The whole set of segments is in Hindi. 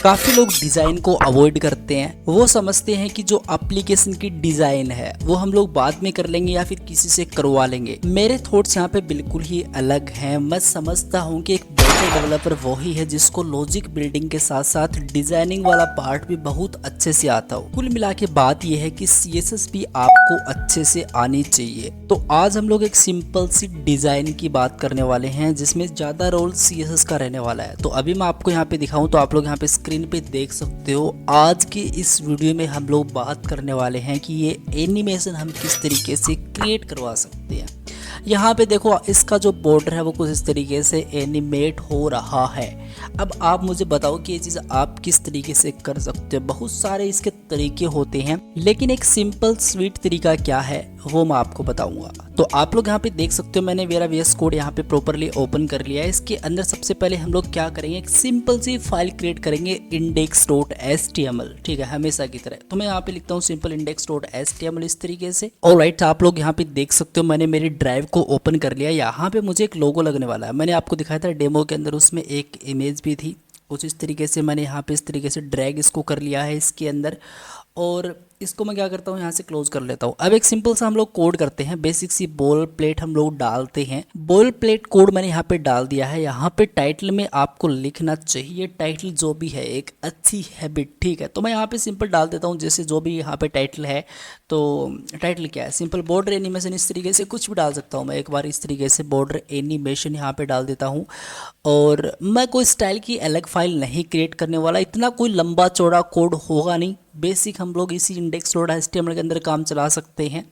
काफी लोग डिजाइन को अवॉइड करते हैं। वो समझते हैं कि जो एप्लीकेशन की डिजाइन है वो हम लोग बाद में कर लेंगे या फिर किसी से करवा लेंगे। मेरे थॉट्स यहाँ पे बिल्कुल ही अलग हैं। मैं समझता हूँ कि एक बेटर डेवलपर वो ही है जिसको लॉजिक बिल्डिंग के साथ साथ डिजाइनिंग वाला पार्ट भी बहुत अच्छे से आता हो। कुल मिला के बात यह है कि CSS भी आपको अच्छे से आनी चाहिए। तो आज हम लोग एक सिंपल सी डिजाइन की बात करने वाले हैं जिसमें ज्यादा रोल CSS का रहने वाला है। तो अभी मैं आपको यहाँ पे दिखाऊं तो आप लोग यहाँ पे स्क्रीन पे देख सकते हो। आज की इस वीडियो में हम लोग बात करने वाले हैं कि ये एनिमेशन हम किस तरीके से क्रिएट करवा सकते हैं। यहाँ पे देखो इसका जो बॉर्डर है वो कुछ इस तरीके से एनिमेट हो रहा है। अब आप मुझे बताओ कि ये चीज़ आप किस तरीके से कर सकते हो। बहुत सारे इसके तरीके होते हैं लेकिन एक सिंपल स्वीट तरीका क्या है वो मैं आपको बताऊंगा। तो आप लोग यहाँ पे देख सकते हो मैंने मेरा VS कोड यहाँ पे प्रॉपरली ओपन कर लिया है। इसके अंदर सबसे पहले हम लोग क्या करेंगे, एक सिंपल सी फाइल क्रिएट करेंगे index.html। ठीक है, हमेशा की तरह। तो मैं यहाँ पे लिखता हूँ सिंपल index.html इस तरीके से। ऑलराइट, आप लोग यहाँ पे देख सकते हो मैंने मेरी ड्राइव को ओपन कर लिया। यहाँ पे मुझे एक लोगो लगने वाला है। मैंने आपको दिखाया था डेमो के अंदर, उसमें एक इमेज भी थी। कुछ इस तरीके से मैंने यहाँ पे इस तरीके से ड्रैग इसको कर लिया है इसके अंदर, और इसको मैं क्या करता हूँ यहाँ से क्लोज कर लेता हूँ। अब एक सिंपल सा हम लोग कोड करते हैं। बेसिक सी बॉल प्लेट हम लोग डालते हैं। बॉल प्लेट कोड मैंने यहाँ पे डाल दिया है। यहाँ पे टाइटल में आपको लिखना चाहिए, टाइटल जो भी है एक अच्छी हैबिट। ठीक है, तो मैं यहाँ पे सिंपल डाल देता हूँ जैसे जो भी यहाँ पे टाइटल है। तो टाइटल क्या है, सिंपल बॉर्डर एनिमेशन, इस तरीके से कुछ भी डाल सकता हूँ मैं। एक बार इस तरीके से बॉर्डर एनिमेशन यहाँ पे डाल देता हूँ। और मैं कोई स्टाइल की अलग फाइल नहीं क्रिएट करने वाला, इतना कोई लंबा चौड़ा कोड होगा नहीं। बेसिक हम लोग इसी index.html के अंदर काम चला सकते हैं।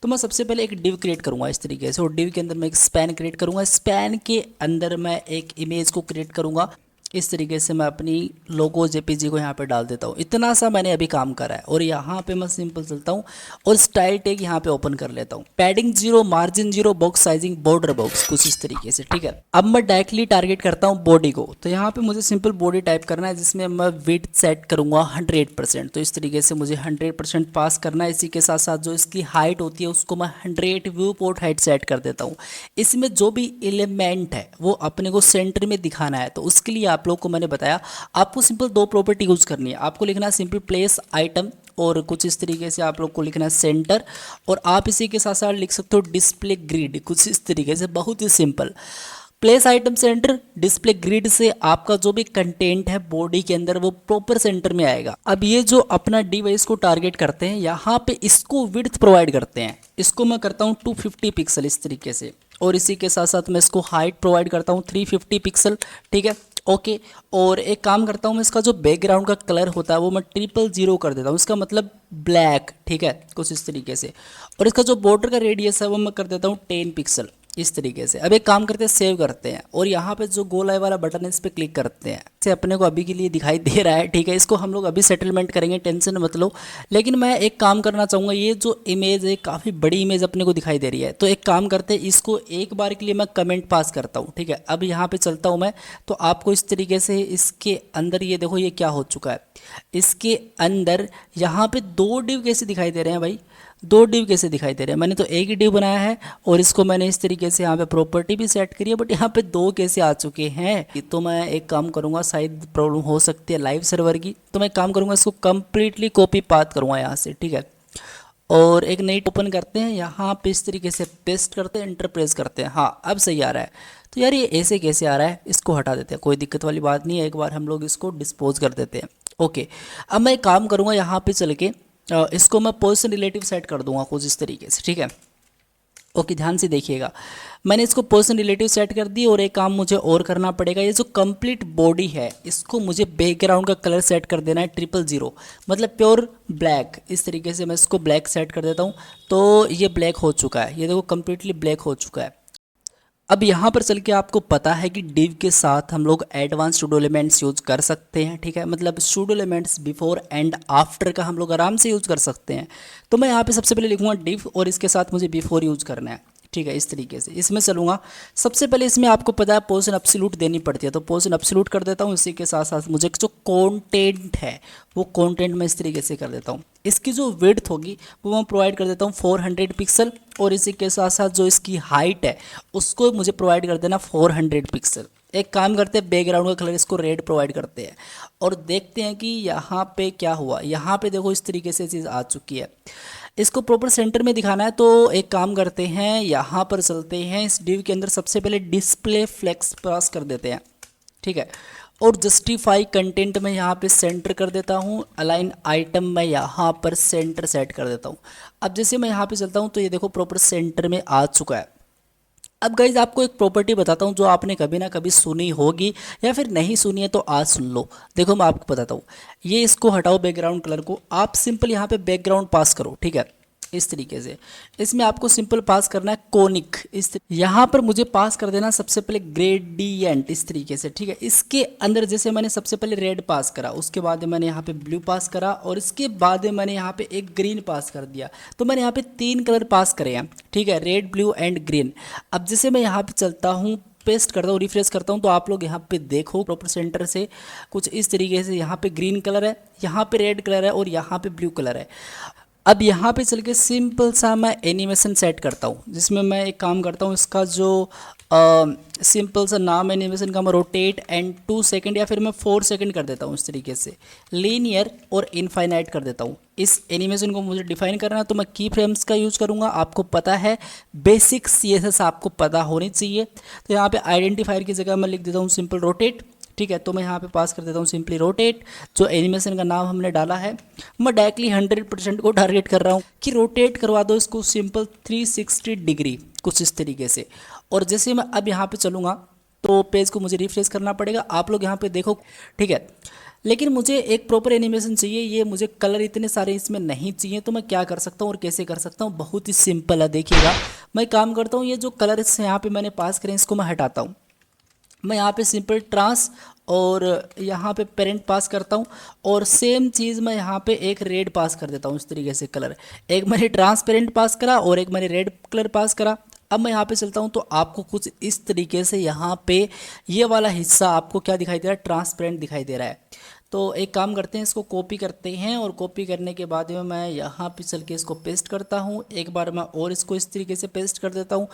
तो मैं सबसे पहले एक डिव क्रिएट करूंगा इस तरीके से, और डिव के अंदर मैं एक स्पैन क्रिएट करूंगा। स्पैन के अंदर मैं एक इमेज को क्रिएट करूंगा। इस तरीके से मैं अपनी लोगो JPG को यहाँ पे डाल देता हूँ। इतना सा मैंने अभी काम करा है। और यहाँ पे मैं सिंपल चलता हूँ और स्टाइल टैग यहाँ पे ओपन कर लेता हूँ। Padding 0, margin 0, box sizing, border box, कुछ इस तरीके से। ठीक है, अब मैं डायरेक्टली टारगेट करता हूँ बॉडी को। तो यहाँ पे मुझे सिंपल बॉडी टाइप करना है जिसमें मैं विड्थ सेट करूँगा 100%। तो इस तरीके से मुझे 100% पास करना है। इसी के साथ साथ जो इसकी हाइट होती है उसको मैं 100 व्यू पोर्ट हाइट सेट कर देता हूँ। इसमें जो भी एलिमेंट है वो अपने को सेंटर में दिखाना है। तो उसके लिए आप लोग को मैंने बताया आपको सिंपल दो प्रॉपर्टी यूज करनी है। आपको लिखना है सिंपल प्लेस आइटम, और कुछ इस तरीके से आप लोग को लिखना है सेंटर। और आप इसी के साथ साथ लिख सकते हो डिस्प्ले ग्रिड, कुछ इस तरीके से, बहुत ही simple. Place item centre, display grid से आपका जो भी कंटेंट है बॉडी के अंदर वो प्रॉपर सेंटर में आएगा। अब ये जो अपना डिवाइस को टारगेट करते हैं यहाँ पे इसको विड्थ प्रोवाइड करते हैं। इसको मैं करता हूँ 250 पिक्सल इस तरीके से, और इसी के साथ साथ मैं इसको हाइट प्रोवाइड करता हूँ 350 पिक्सल। ठीक है, ओके। और एक काम करता हूँ मैं इसका जो बैकग्राउंड का कलर होता है वो मैं 000 कर देता हूँ, इसका मतलब ब्लैक। ठीक है, कुछ इस तरीके से। और इसका जो बॉर्डर का रेडियस है वो मैं कर देता हूँ 10 पिक्सल इस तरीके से। अब एक काम करते हैं, सेव करते हैं और यहाँ पे जो गोल आई वाला बटन है इस पर क्लिक करते हैं। इसे अपने को अभी के लिए दिखाई दे रहा है। ठीक है, इसको हम लोग अभी सेटलमेंट करेंगे, टेंशन मत लो। लेकिन मैं एक काम करना चाहूँगा, ये जो इमेज है काफ़ी बड़ी इमेज अपने को दिखाई दे रही है। तो एक काम करते हैं, इसको एक बार के लिए मैं कमेंट पास करता हूँ। ठीक है, अब यहाँ पे चलता हूँ मैं, तो आपको इस तरीके से इसके अंदर ये देखो ये क्या हो चुका है। इसके अंदर यहाँ पे 2 डिव कैसे दिखाई दे रहे हैं भाई, 2 डिव कैसे दिखाई दे रहे हैं। मैंने तो एक ही डिव बनाया है और इसको मैंने इस तरीके से यहाँ पे प्रॉपर्टी भी सेट करी है, बट यहाँ पे 2 कैसे आ चुके हैं। तो मैं एक काम करूँगा, शायद प्रॉब्लम हो सकती है लाइव सर्वर की। तो मैं काम करूँगा, इसको कंप्लीटली कॉपी पाथ करूँगा यहाँ से। ठीक है, और एक नई ओपन करते हैं, यहाँ पे इस तरीके से पेस्ट करते हैं, एंटर प्रेस करते हैं। हाँ, अब सही आ रहा है। तो यार ये ऐसे कैसे आ रहा है, इसको हटा देते हैं, कोई दिक्कत वाली बात नहीं है। एक बार हम लोग इसको डिस्पोज कर देते हैं। ओके, अब मैं एक काम करूँगा, यहाँ पे चल के इसको मैं पोजीशन रिलेटिव सेट कर दूंगा कुछ इस तरीके से। ठीक है, ओके, ध्यान से देखिएगा, मैंने इसको पोजीशन रिलेटिव सेट कर दी। और एक काम मुझे और करना पड़ेगा, ये जो कंप्लीट बॉडी है इसको मुझे बैकग्राउंड का कलर सेट कर देना है 000, मतलब प्योर ब्लैक। इस तरीके से मैं इसको ब्लैक सेट कर देता हूँ। तो ये ब्लैक हो चुका है, ये देखो कंप्लीटली ब्लैक हो चुका है। अब यहाँ पर चल के आपको पता है कि डिव के साथ हम लोग एडवांस सूडो एलिमेंट्स यूज कर सकते हैं। ठीक है, मतलब pseudo elements before and after का हम लोग आराम से यूज कर सकते हैं। तो मैं यहाँ पे सबसे पहले लिखूंगा डिव और इसके साथ मुझे बिफोर यूज करना है। ठीक है, इस तरीके से इसमें चलूँगा। सबसे पहले इसमें आपको पता है पोजीशन एब्सोल्यूट देनी पड़ती है, तो पोजीशन एब्सोल्यूट कर देता हूँ। इसी के साथ साथ मुझे जो कंटेंट है वो कंटेंट मैं इस तरीके से कर देता हूँ। इसकी जो विड्थ होगी वो मैं प्रोवाइड कर देता हूँ 400 पिक्सल, और इसी के साथ साथ जो इसकी हाइट है उसको मुझे प्रोवाइड कर देना 400 पिक्सल। एक काम करते हैं, बैकग्राउंड का कलर इसको रेड प्रोवाइड करते हैं और देखते हैं कि यहाँ पे क्या हुआ। यहाँ पे देखो इस तरीके से चीज़ आ चुकी है। इसको प्रॉपर सेंटर में दिखाना है तो एक काम करते हैं, यहाँ पर चलते हैं, इस डिव के अंदर सबसे पहले डिस्प्ले फ्लेक्स पास कर देते हैं, ठीक है। और जस्टिफाई कंटेंट में यहाँ पे सेंटर कर देता हूँ, अलाइन आइटम में यहाँ पर सेंटर सेट कर देता हूँ। अब जैसे मैं यहाँ पे चलता हूँ तो ये देखो प्रॉपर सेंटर में आ चुका है। अब गाइज आपको एक प्रॉपर्टी बताता हूँ जो आपने कभी ना कभी सुनी होगी या फिर नहीं सुनी है तो आज सुन लो। देखो मैं आपको बताता हूँ, ये इसको हटाओ बैकग्राउंड कलर को, आप सिंपल यहाँ पे बैकग्राउंड पास करो, ठीक है, इस तरीके से। इसमें आपको सिंपल पास करना है कोनिक, यहाँ पर मुझे पास कर देना सबसे पहले ग्रेडियंट, इस तरीके से, ठीक है। इसके अंदर जैसे मैंने सबसे पहले रेड पास करा, उसके बाद मैंने यहाँ पे ब्लू पास करा और इसके बाद मैंने यहाँ पे एक ग्रीन पास कर दिया। तो मैंने यहाँ पे 3 कलर पास करे हैं, ठीक है, रेड ब्लू एंड ग्रीन। अब जैसे मैं यहाँ पे चलता हूँ, पेस्ट करता हूँ, रिफ्रेश करता हूँ तो आप लोग यहाँ पे देखो प्रॉपर सेंटर से कुछ इस तरीके से यहाँ पे ग्रीन कलर है, यहाँ पे रेड कलर है और यहाँ पे ब्लू कलर है। अब यहाँ पे चल के सिंपल सा मैं एनिमेशन सेट करता हूँ, जिसमें मैं एक काम करता हूँ, इसका जो सिंपल सा नाम एनिमेशन का मैं रोटेट एंड 2 सेकंड या फिर मैं 4 सेकंड कर देता हूँ, इस तरीके से लीनियर और इनफाइनाइट कर देता हूँ। इस एनिमेशन को मुझे डिफाइन करना है तो मैं की फ्रेम्स का यूज़ करूँगा। आपको पता है बेसिक CSS आपको पता होनी चाहिए। तो यहाँ पे आइडेंटिफायर की जगह मैं लिख देता हूँ सिंपल रोटेट, ठीक है। तो मैं यहाँ पे पास कर देता हूँ सिंपली रोटेट। जो एनिमेशन का नाम हमने डाला है मैं डायरेक्टली 100% को टारगेट कर रहा हूँ कि रोटेट करवा दो इसको सिंपल 360 डिग्री, कुछ इस तरीके से। और जैसे मैं अब यहाँ पे चलूँगा तो पेज को मुझे रिफ्रेश करना पड़ेगा, आप लोग यहाँ पे देखो, ठीक है। लेकिन मुझे एक प्रॉपर एनिमेशन चाहिए, ये मुझे कलर इतने सारे इसमें नहीं चाहिए। तो मैं क्या कर सकता हूँ और कैसे कर सकता हूँ, बहुत ही सिंपल है। देखिएगा मैं काम करता हूँ, ये जो कलर यहाँ पे मैंने पास करें इसको मैं हटाता हूँ। मैं यहाँ पे सिंपल ट्रांस और यहाँ पे पेरेंट पास करता हूँ और सेम चीज़ मैं यहाँ पे एक रेड पास कर देता हूँ, इस तरीके से कलर। एक मैंने ट्रांसपेरेंट पास करा और एक मैंने रेड कलर पास करा। अब मैं यहाँ पे चलता हूँ तो आपको कुछ इस तरीके से यहाँ पे ये वाला हिस्सा आपको क्या दिखाई दे रहा है, ट्रांसपेरेंट दिखाई दे रहा है। तो एक काम करते हैं, इसको कॉपी करते हैं और कॉपी करने के बाद में मैं यहाँ पे चल के इसको पेस्ट करता हूँ। एक बार मैं और इसको इस तरीके से पेस्ट कर देता हूँ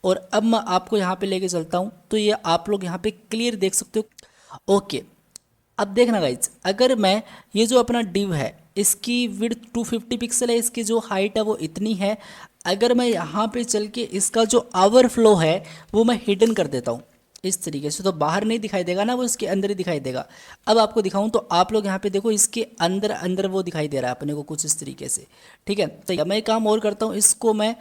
और अब मैं आपको यहाँ पे लेके चलता हूँ तो ये आप लोग यहाँ पे क्लियर देख सकते हो। ओके, अब देखना गाइज, अगर मैं ये जो अपना डिव है इसकी विड्थ 250 पिक्सल है, इसकी जो हाइट है वो इतनी है। अगर मैं यहाँ पे चल के इसका जो ओवरफ्लो है वो मैं हिडन कर देता हूँ इस तरीके से, तो बाहर नहीं दिखाई देगा ना, वो इसके अंदर ही दिखाई देगा। अब आपको दिखाऊं तो आप लोग यहाँ पे देखो इसके अंदर अंदर वो दिखाई दे रहा है अपने को कुछ इस तरीके से, ठीक है। तो मैं एक काम और करता हूँ, इसको मैं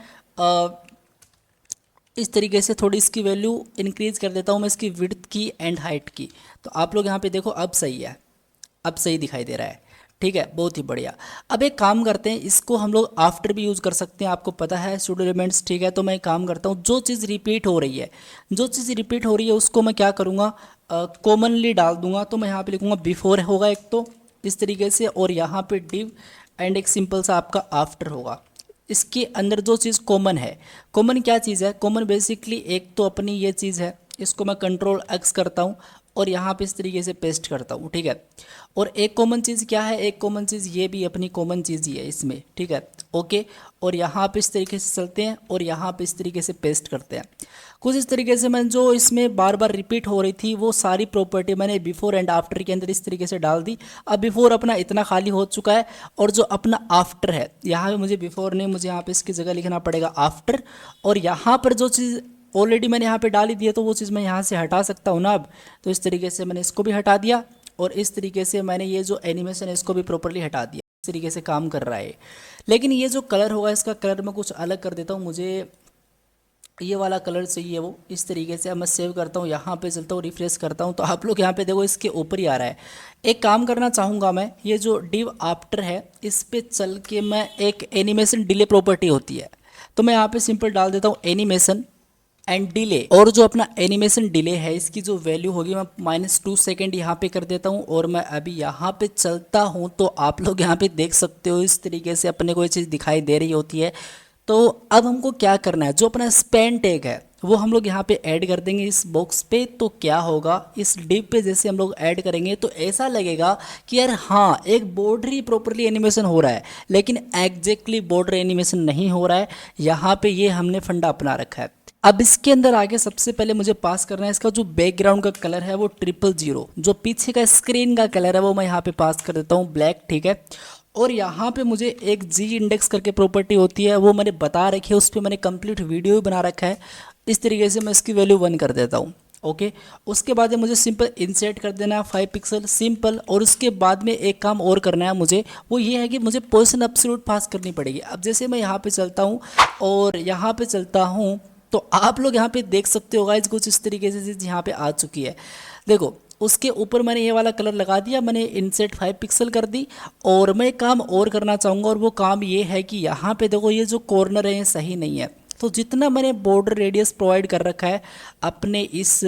इस तरीके से थोड़ी इसकी वैल्यू इंक्रीज कर देता हूँ मैं, इसकी विड्थ की एंड हाइट की। तो आप लोग यहाँ पे देखो अब सही है, अब सही दिखाई दे रहा है, ठीक है, बहुत ही बढ़िया। अब एक काम करते हैं, इसको हम लोग आफ्टर भी यूज़ कर सकते हैं, आपको पता है सूडो एलिमेंट्स, ठीक है। तो मैं एक काम करता हूँ, जो चीज़ रिपीट हो रही है, जो चीज़ रिपीट हो रही है उसको मैं क्या करूँगा, कॉमनली डाल दूंगा। तो मैं यहाँ पे लिखूँगा बिफोर होगा एक तो इस तरीके से, और यहाँ पे डिव एंड एक सिंपल सा आपका आफ्टर होगा। इसके अंदर जो चीज़ कॉमन है, कॉमन क्या चीज़ है, कॉमन बेसिकली एक तो अपनी ये चीज़ है, इसको मैं कंट्रोल X करता हूँ और यहाँ पे इस तरीके से पेस्ट करता हूँ, ठीक है। और एक कॉमन चीज़ क्या है, एक कॉमन चीज़ ये भी अपनी कॉमन चीज़ ही है इसमें, ठीक है, ओके। और यहाँ पे इस तरीके से चलते हैं और यहाँ पे इस तरीके से पेस्ट करते हैं। कुछ इस तरीके से मैं जो इसमें बार बार रिपीट हो रही थी वो सारी प्रॉपर्टी मैंने बिफोर एंड आफ्टर के अंदर इस तरीके से डाल दी। अब बिफोर अपना इतना खाली हो चुका है और जो अपना आफ्टर है, यहाँ पे मुझे बिफोर नहीं, मुझे यहाँ पे इसकी जगह लिखना पड़ेगा आफ्टर। और यहाँ पर जो चीज़ ऑलरेडी मैंने यहाँ पे डाल ही दिया तो वो चीज़ मैं यहाँ से हटा सकता हूँ ना। अब तो इस तरीके से मैंने इसको भी हटा दिया और इस तरीके से मैंने ये जो एनिमेशन है इसको भी प्रॉपर्ली हटा दिया। इस तरीके से काम कर रहा है। लेकिन ये जो कलर होगा इसका कलर मैं कुछ अलग कर देता हूँ, मुझे ये वाला कलर चाहिए वो इस तरीके से। अब मैं सेव करता हूँ, यहाँ पे चलता हूँ, रिफ्रेश करता हूँ तो आप लोग यहाँ पे देखो इसके ऊपर ही आ रहा है। एक काम करना चाहूँगा मैं, ये जो डिव आफ्टर है इस पे चल के मैं एक एनिमेशन डिले प्रॉपर्टी होती है तो मैं यहाँ पे सिंपल डाल देता हूँ एनिमेशन एंड डिले। और जो अपना एनिमेशन डिले है इसकी जो वैल्यू होगी मैं -2 सेकेंड यहाँ पे कर देता हूँ। और मैं अभी यहाँ पे चलता हूँ तो आप लोग यहाँ पे देख सकते हो इस तरीके से अपने को ये चीज़ दिखाई दे रही होती है। तो अब हमको क्या करना है, जो अपना स्पैन टैग है वो हम लोग यहाँ पे ऐड कर देंगे इस बॉक्स पे। तो क्या होगा, इस डिव पे जैसे हम लोग ऐड करेंगे तो ऐसा लगेगा कि यार हाँ एक बॉर्डर ही प्रॉपरली एनिमेशन हो रहा है, लेकिन एग्जैक्टली बॉर्डर एनिमेशन नहीं हो रहा है। यहाँ पे ये हमने फंडा अपना रखा है। अब इसके अंदर आगे सबसे पहले मुझे पास करना है इसका जो बैकग्राउंड का कलर है वो 000, जो पीछे का स्क्रीन का कलर है वो मैं यहाँ पे पास कर देता हूँ ब्लैक, ठीक है। और यहाँ पे मुझे एक जी इंडेक्स करके प्रॉपर्टी होती है, वो मैंने बता रखी है, उस पर मैंने कंप्लीट वीडियो भी बना रखा है। इस तरीके से मैं इसकी वैल्यू 1 कर देता हूँ, ओके। उसके बाद मुझे सिंपल इंसर्ट कर देना है 5 पिक्सल सिंपल। और उसके बाद में एक काम और करना है मुझे, वो ये है कि मुझे पोजीशन एब्सोल्यूट पास करनी पड़ेगी। अब जैसे मैं यहाँ पे चलता हूँ और यहाँ पे चलता हूँ तो आप लोग यहाँ पे देख सकते हो गाइस कुछ इस तरीके से चीज़ यहाँ पे आ चुकी है। देखो उसके ऊपर मैंने ये वाला कलर लगा दिया, मैंने इंसर्ट 5 पिक्सल कर दी। और मैं एक काम और करना चाहूँगा, और वो काम ये है कि यहाँ पे देखो ये जो कॉर्नर है ये सही नहीं है, तो जितना मैंने बॉर्डर रेडियस प्रोवाइड कर रखा है अपने इस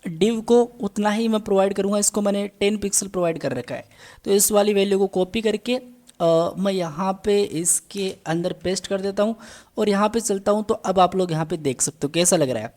डिव को उतना ही मैं प्रोवाइड करूँगा। इसको मैंने 10 पिक्सल प्रोवाइड कर रखा है, तो इस वाली वैल्यू को कॉपी करके मैं यहाँ पे इसके अंदर पेस्ट कर देता हूँ और यहाँ पे चलता हूँ। तो अब आप लोग यहाँ पे देख सकते हो कैसा लग रहा है।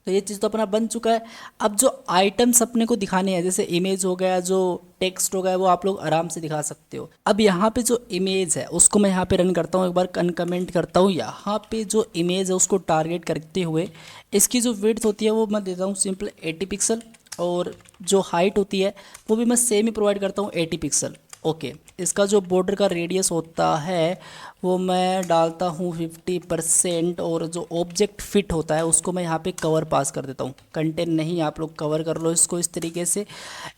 तो ये चीज़ तो अपना बन चुका है। अब जो आइटम्स अपने को दिखाने हैं, जैसे इमेज हो गया, जो टेक्स्ट हो गया, वो आप लोग आराम से दिखा सकते हो। अब यहाँ पे जो इमेज है उसको मैं यहाँ पे रन करता हूँ, एक बार कमेंट करता हूँ। यहाँ पे जो इमेज है उसको टारगेट करते हुए इसकी जो विड्थ होती है वो मैं देता हूँ सिंपल 80 पिक्सल, और जो हाइट होती है वो भी मैं सेम ही प्रोवाइड करता हूँ 80 पिक्सल, ओके। इसका जो बॉर्डर का रेडियस होता है वो मैं डालता हूँ 50%, और जो ऑब्जेक्ट फिट होता है उसको मैं यहाँ पे कवर पास कर देता हूँ। कंटेंट नहीं, आप लोग कवर कर लो इसको इस तरीके से।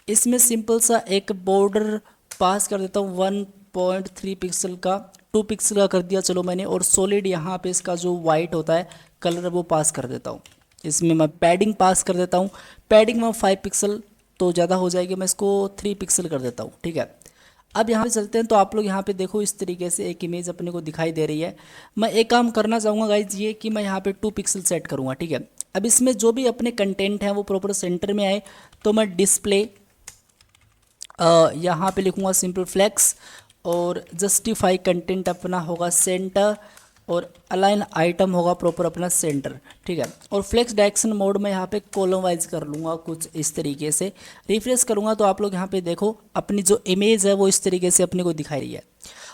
इसमें सिंपल सा एक बॉर्डर पास कर देता हूँ 1.3 पिक्सल का, 2 पिक्सल का कर दिया चलो मैंने। और सॉलिड यहाँ पे इसका जो वाइट होता है कलर वो पास कर देता हूँ। इसमें मैं पैडिंग पास कर देता हूँ, पैडिंग में 5 पिक्सल तो ज़्यादा हो जाएगी, मैं इसको 3 पिक्सल कर देता हूँ, ठीक है। अब यहाँ पे चलते हैं, तो आप लोग यहाँ पे देखो इस तरीके से एक इमेज अपने को दिखाई दे रही है। मैं एक काम करना चाहूँगा गाइज ये कि मैं यहाँ पे 2 पिक्सल सेट करूँगा, ठीक है। अब इसमें जो भी अपने कंटेंट हैं वो प्रॉपर सेंटर में आए, तो मैं डिस्प्ले यहाँ पे लिखूँगा सिंपल फ्लेक्स, और जस्टिफाई कंटेंट अपना होगा सेंटर, और अलाइन आइटम होगा प्रॉपर अपना सेंटर, ठीक है। और फ्लेक्स डायरेक्शन मोड में यहाँ पे कॉलम वाइज कर लूँगा कुछ इस तरीके से। रिफ्रेश करूँगा तो आप लोग यहाँ पे देखो अपनी जो इमेज है वो इस तरीके से अपने को दिखाई रही है।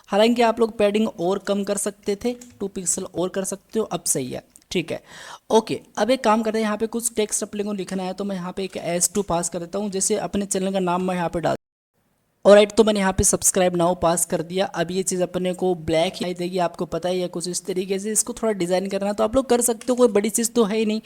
हालांकि आप लोग पैडिंग और कम कर सकते थे, 2 पिक्सल और कर सकते हो, अब सही है, ठीक है, ओके। अब एक काम करते हैं, यहाँ पे कुछ टेक्स्ट अपने को लिखना है, तो मैं यहाँ पे एक S2 पास कर देता हूँ। जैसे अपने चैनल का नाम मैं यहाँ पे डाल, ऑलराइट, तो मैंने यहाँ पे सब्सक्राइब नाउ पास कर दिया। अब ये चीज़ अपने को ब्लैक ही देगी, आपको पता ही है कुछ इस तरीके से। इसको थोड़ा डिज़ाइन करना तो आप लोग कर सकते हो, कोई बड़ी चीज़ तो है ही नहीं।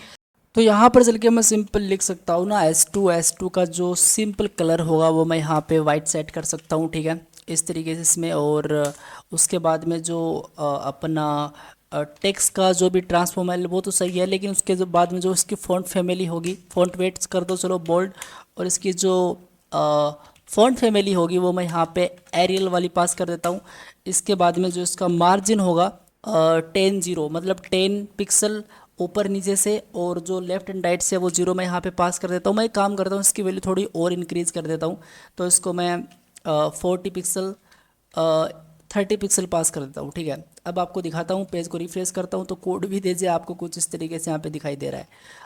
तो यहाँ पर चल के मैं सिंपल लिख सकता हूँ ना S2 का जो सिंपल कलर होगा वो मैं यहाँ पे वाइट सेट कर सकता हूँ, ठीक है, इस तरीके से इसमें। और उसके बाद में जो अपना टेक्स्ट का जो भी ट्रांसफॉर्म है वो तो सही है, लेकिन उसके जो बाद में जो इसकी फ़ॉन्ट फैमिली होगी, फ़ॉन्ट वेट्स कर दो चलो बोल्ड, और इसकी जो फ़ॉन्ट फैमिली होगी वो मैं यहाँ पे एरियल वाली पास कर देता हूँ। इसके बाद में जो इसका मार्जिन होगा 10 मतलब 10 पिक्सल ऊपर नीचे से, और जो लेफ़्ट एंड राइट से वो 0 मैं यहाँ पे पास कर देता हूँ। मैं एक काम करता हूँ, इसकी वैल्यू थोड़ी और इंक्रीज़ कर देता हूँ, तो इसको मैं 40 पिक्सल 30 पिक्सल पास कर देता हूँ, ठीक है। अब आपको दिखाता हूँ, पेज को रिफ्रेश करता हूँ तो कोड भी दीजिए, आपको कुछ इस तरीके से यहाँ पे दिखाई दे रहा है।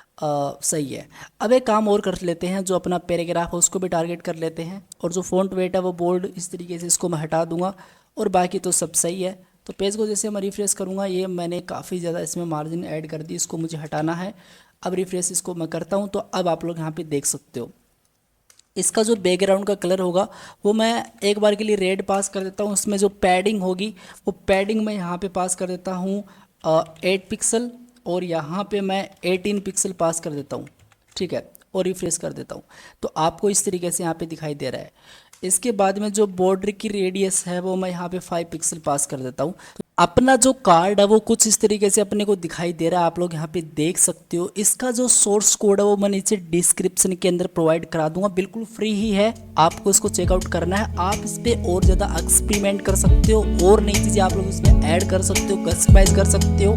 सही है। अब एक काम और कर लेते हैं, जो अपना पैराग्राफ है उसको भी टारगेट कर लेते हैं, और जो फ़ॉन्ट वेट है वो बोल्ड इस तरीके से इसको मैं हटा दूंगा, और बाकी तो सब सही है। तो पेज को जैसे मैं रिफ्रेश करूँगा, ये मैंने काफ़ी ज़्यादा इसमें मार्जिन ऐड कर दी, इसको मुझे हटाना है। अब रिफ्रेश इसको मैं करता हूँ, तो अब आप लोग यहाँ पे देख सकते हो इसका जो बैकग्राउंड का कलर होगा वो मैं एक बार के लिए रेड पास कर देता हूँ। उसमें जो पैडिंग होगी वो पैडिंग मैं यहाँ पे पास कर देता हूँ 8 पिक्सल, और यहाँ पे मैं 18 पिक्सल पास कर देता हूँ, ठीक है, और रिफ्रेश कर देता हूँ। तो आपको इस तरीके से यहाँ पे दिखाई दे रहा है। इसके बाद में जो बॉर्डर की रेडियस है वो मैं यहाँ पे 5 पिक्सल पास कर देता हूँ। अपना जो कार्ड है वो कुछ इस तरीके से अपने को दिखाई दे रहा है, आप लोग यहाँ पे देख सकते हो। इसका जो सोर्स कोड है वो मैं नीचे डिस्क्रिप्शन के अंदर प्रोवाइड करा दूंगा, बिल्कुल फ्री ही है, आपको इसको चेकआउट करना है। आप इस पर और ज़्यादा एक्सपेरिमेंट कर सकते हो, और नई चीज़ें आप लोग इसमें ऐड कर सकते हो, कस्टमाइज कर सकते हो।